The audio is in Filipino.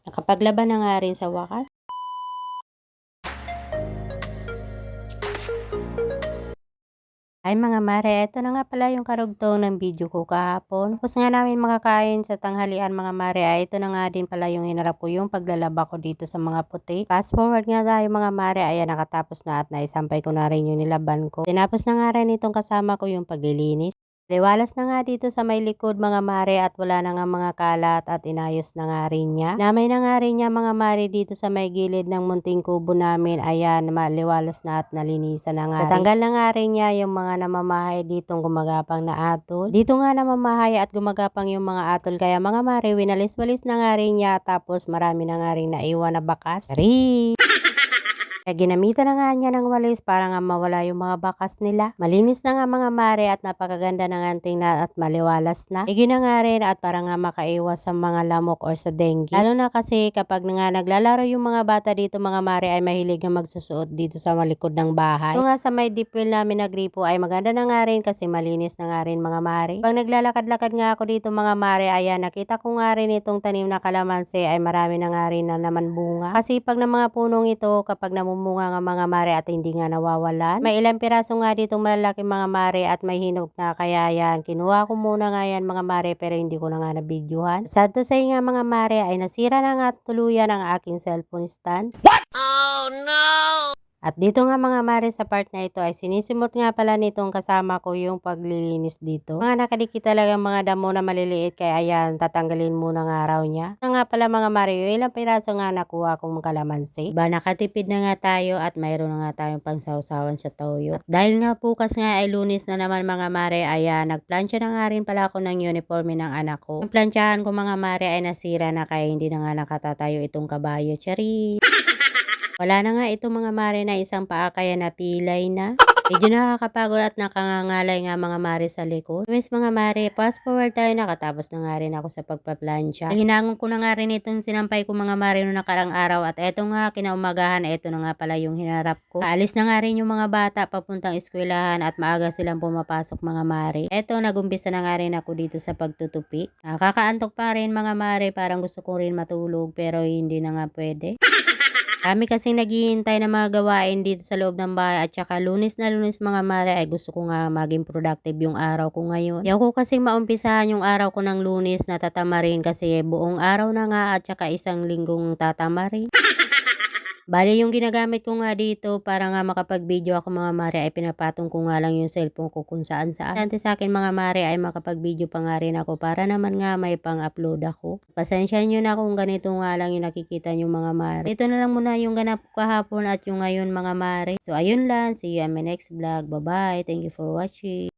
Nakapaglaban na nga rin sa wakas. Ay mga mare, eto na nga pala yung karugtong ng video ko kahapon. Tapos nga namin makakain sa tanghalian mga mare, ay ito na nga din pala yung hinarap ko yung paglalaba ko dito sa mga puti. Fast forward nga tayo mga mare, ayan nakatapos na at naisampay ko na rin yung nilaban ko. Tinapos na nga rin itong kasama ko yung paglilinis. Liwalas na nga dito sa may likod mga mare at wala na nga mga kalat at inayos na nga rin niya. Namay na nga rin niya mga mare dito sa may gilid ng munting kubo namin. Ayan, maliwalas na at nalinisan na nga rin. Natanggal na nga rin niya yung mga namamahay ditong gumagapang na atol. Dito nga namamahay at gumagapang yung mga atol. Kaya mga mare, winalis-walis na nga rin niya tapos marami na nga rin naiwan na bakas. Rii! Kaya ginamitan na nga niya ng walis para nga mawala yung mga bakas nila. Malinis na nga mga mare at napakaganda na nga tingnan at maliwalas na. Igi na nga rin at para nga makaiwas sa mga lamok or sa dengue. Lalo na kasi kapag nga naglalaro yung mga bata dito mga mare ay mahilig nga magsusuot dito sa malikod ng bahay. Ito nga sa may deep well namin na gripo ay maganda na nga rin kasi malinis na nga rin mga mare. Pag naglalakad-lakad nga ako dito mga mare, ayan nakita ko nga rin itong tanim na kalamansi ay marami na nga rin na naman bunga. Kasi pag ng mga punong ito kapag namumunga nga mga mare at hindi nga nawawalan. May ilang piraso nga ditong malalaki mga mare at may hinog na kaya yan. Kinuha ko muna nga yan mga mare pero hindi ko na nga nabidyohan. Sad to say nga mga mare ay nasira na nga tuluyan ang aking cellphone stand. Oh no! At dito nga mga mare sa part na ito ay sinisimot nga pala nitong kasama ko yung paglilinis dito. Mga nakadikit talaga mga damo na maliliit kaya ayan tatanggalin muna nga araw niya. Na nga pala mga mare yung ilang piraso nga nakuha kong kalamansi. Ba nakatipid na nga tayo at mayroon na nga tayong pangsawsawan sa toyo. At dahil nga bukas nga ay Lunes na naman mga mare ayan nagplansya na nga rin pala ako ng uniforme ng anak ko. Ang plansyahan ko mga mare ay nasira na kaya hindi na nga nakatatayo itong kabayo. Chari! Wala na nga ito mga mare na isang paa kaya napilay na. Medyo nakakapagod at nakangangalay nga mga mare sa likod. Anyways mga mare, fast forward tayo nakatapos na nga rin ako sa pagpaplansya. Hinangon ko na nga rin itong sinampay ko mga mare noong nakarang araw at eto nga kinaumagahan, eto na nga pala yung hinarap ko. Kaalis na nga rin yung mga bata papuntang eskwelahan at maaga silang pumapasok mga mare. Eto nagumpisa na nga rin ako dito sa pagtutupi. Nakakaantok pa rin mga mare, parang gusto ko rin matulog pero hindi na nga pwede. Kami kasing naghihintay ng mga gawain dito sa loob ng bahay at saka Lunes na Lunes mga mare ay gusto ko nga maging productive yung araw ko ngayon. Ayaw ko kasing maumpisahan yung araw ko ng Lunes na tatamarin kasi buong araw na nga at saka isang linggong tatamarin. Bali yung ginagamit ko nga dito para nga makapag-video ako mga mare ay pinapatong ko nga lang yung cellphone ko kung saan saan. Dante sa akin mga mare ay makapag-video pa nga rin ako para naman nga may pang-upload ako. Pasensya nyo na kung ganito nga lang yung nakikita nyo mga mare. Ito na lang muna yung ganap ko kahapon at yung ngayon mga mare. So ayun lang, see you on my next vlog. Bye bye, thank you for watching.